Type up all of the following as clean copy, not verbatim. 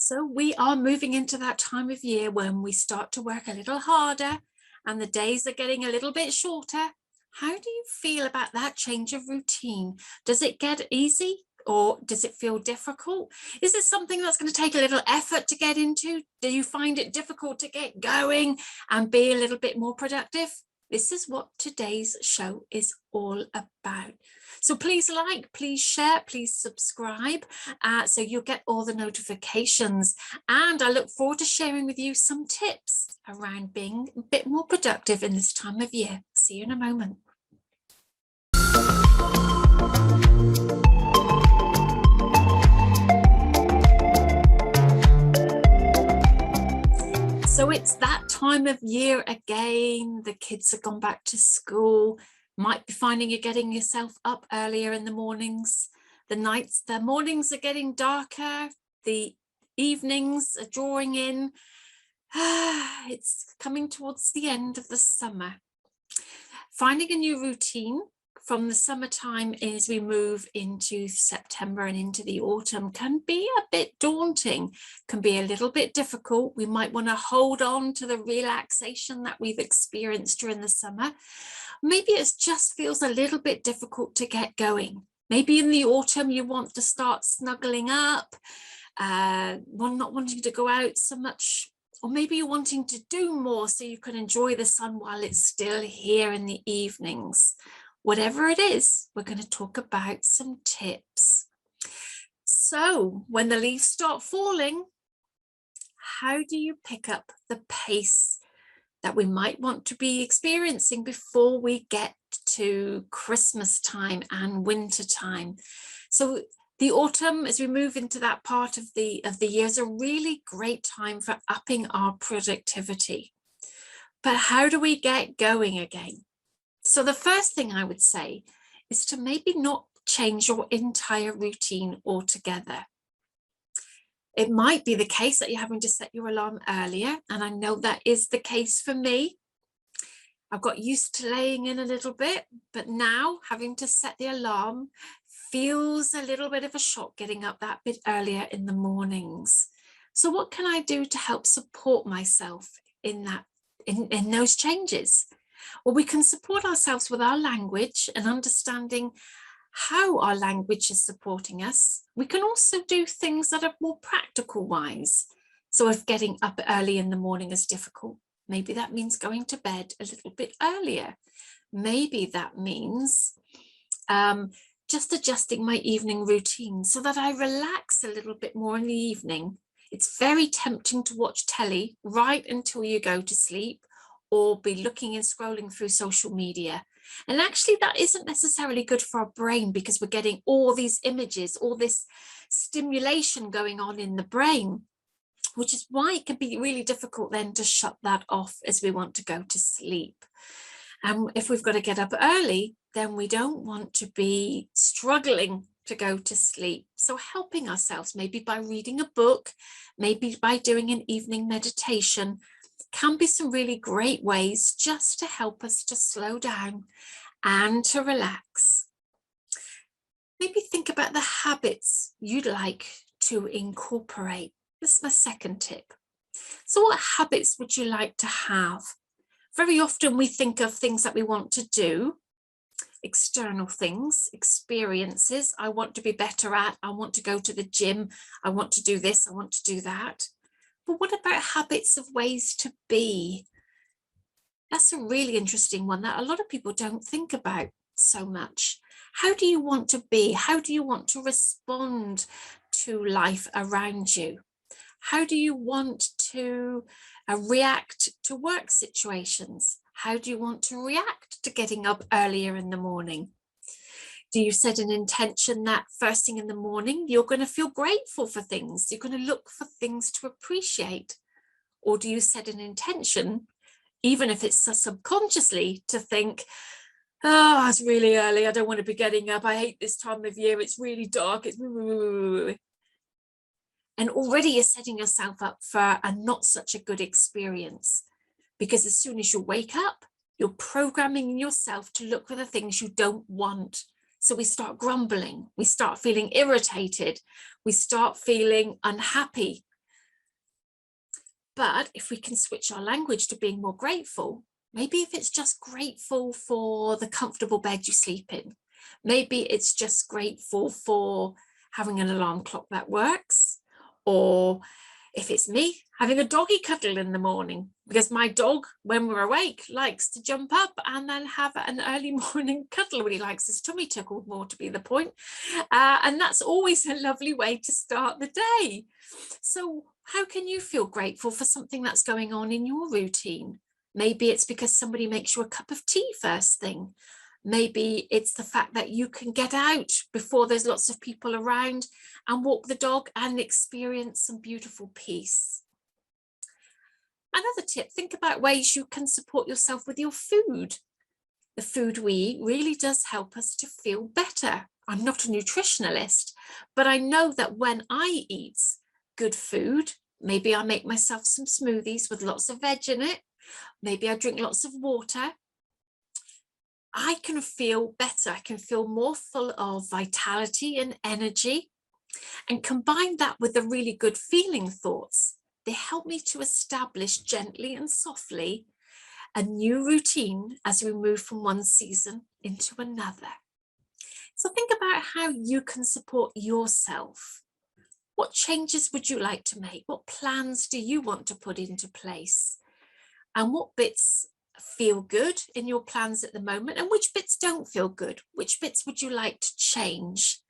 So we are moving into that time of year when we start to work a little harder and the days are getting a little bit shorter. How do you feel about that change of routine? Does it get easy or does it feel difficult? Is it something that's going to take a little effort to get into? Do you find it difficult to get going and be a little bit more productive? This is what today's show is all about. So please like, please share, please subscribe so you'll get all the notifications. And I look forward to sharing with you some tips around being a bit more productive in this time of year. See you in a moment. So it's that time of year again. The kids have gone back to school. Might be finding you're getting yourself up earlier in the mornings. The mornings are getting darker. The evenings are drawing in. It's coming towards the end of the summer. Finding a new routine from the summertime as we move into September and into the autumn can be a bit daunting, can be a little bit difficult. We might want to hold on to the relaxation that we've experienced during the summer. Maybe it just feels a little bit difficult to get going. Maybe in the autumn you want to start snuggling up, not wanting to go out so much, or maybe you're wanting to do more so you can enjoy the sun while it's still here in the evenings. Whatever it is, we're going to talk about some tips. So when the leaves start falling, how do you pick up the pace that we might want to be experiencing before we get to Christmas time and winter time? So the autumn, as we move into that part of the year, is a really great time for upping our productivity. But how do we get going again? So the first thing I would say is to maybe not change your entire routine altogether. It might be the case that you're having to set your alarm earlier, and I know that is the case for me. I've got used to laying in a little bit, but now having to set the alarm feels a little bit of a shock getting up that bit earlier in the mornings. So what can I do to help support myself in those changes? Well, we can support ourselves with our language and understanding how our language is supporting us. We can also do things that are more practical wise. So if getting up early in the morning is difficult, maybe that means going to bed a little bit earlier. Maybe that means just adjusting my evening routine so that I relax a little bit more in the evening. It's very tempting to watch telly right until you go to sleep, or be looking and scrolling through social media. And actually that isn't necessarily good for our brain because we're getting all these images, all this stimulation going on in the brain, which is why it can be really difficult then to shut that off as we want to go to sleep. And if we've got to get up early, then we don't want to be struggling to go to sleep. So helping ourselves, maybe by reading a book, maybe by doing an evening meditation, can be some really great ways just to help us to slow down and to relax. Maybe think about the habits you'd like to incorporate. This is my second tip. So what habits would you like to have? Very often we think of things that we want to do, external things, experiences. I want to be better at, I want to go to the gym, I want to do this, I want to do that. But what about habits of ways to be? That's a really interesting one that a lot of people don't think about so much. How do you want to be? How do you want to respond to life around you? How do you want to react to work situations? How do you want to react to getting up earlier in the morning? Do you set an intention that first thing in the morning, you're going to feel grateful for things? You're going to look for things to appreciate? Or do you set an intention, even if it's subconsciously, to think, oh, it's really early, I don't want to be getting up, I hate this time of year, it's really dark, and already you're setting yourself up for a not such a good experience, because as soon as you wake up, you're programming yourself to look for the things you don't want. So we start grumbling, we start feeling irritated, we start feeling unhappy. But if we can switch our language to being more grateful, maybe if it's just grateful for the comfortable bed you sleep in, maybe it's just grateful for having an alarm clock that works, or if it's me, having a doggy cuddle in the morning, because my dog, when we're awake, likes to jump up and then have an early morning cuddle when he likes his tummy tickled, more to be the point. And that's always a lovely way to start the day. So how can you feel grateful for something that's going on in your routine? Maybe it's because somebody makes you a cup of tea first thing. Maybe it's the fact that you can get out before there's lots of people around and walk the dog and experience some beautiful peace. Another tip, think about ways you can support yourself with your food. The food we eat really does help us to feel better. I'm not a nutritionalist, but I know that when I eat good food, maybe I make myself some smoothies with lots of veg in it, maybe I drink lots of water, I can feel better. I can feel more full of vitality and energy. And combine that with the really good feeling thoughts, they help me to establish gently and softly a new routine as we move from one season into another. So think about how you can support yourself. What changes would you like to make? What plans do you want to put into place? And what bits feel good in your plans at the moment, and which bits don't feel good? Which bits would you like to change?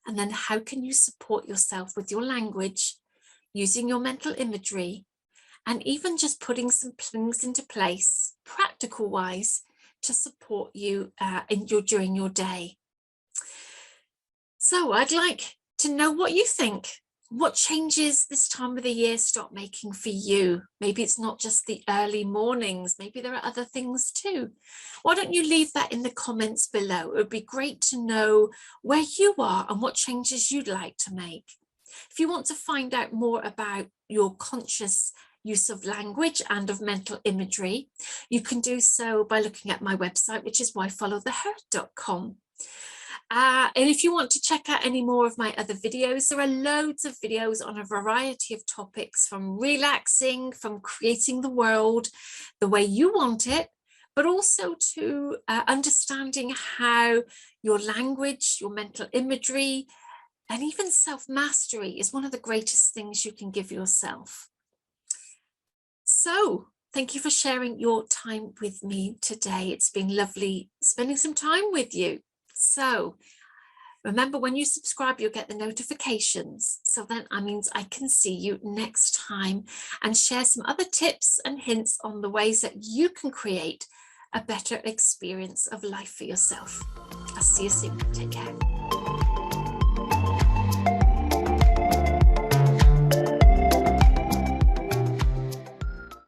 And then how can you support yourself with your language, using your mental imagery, and even just putting some things into place, practical wise, to support you during your day. So I'd like to know what you think. What changes this time of the year start making for you? Maybe it's not just the early mornings, maybe there are other things too. Why don't you leave that in the comments below? It would be great to know where you are and what changes you'd like to make. If you want to find out more about your conscious use of language and of mental imagery, you can do so by looking at my website, which is whyfollowtheherd.com. And if you want to check out any more of my other videos, there are loads of videos on a variety of topics, from relaxing, from creating the world the way you want it, but also to understanding how your language, your mental imagery, and even self-mastery is one of the greatest things you can give yourself. So thank you for sharing your time with me today. It's been lovely spending some time with you. So remember, when you subscribe, you'll get the notifications. So then that means I can see you next time and share some other tips and hints on the ways that you can create a better experience of life for yourself. I'll see you soon. Take care.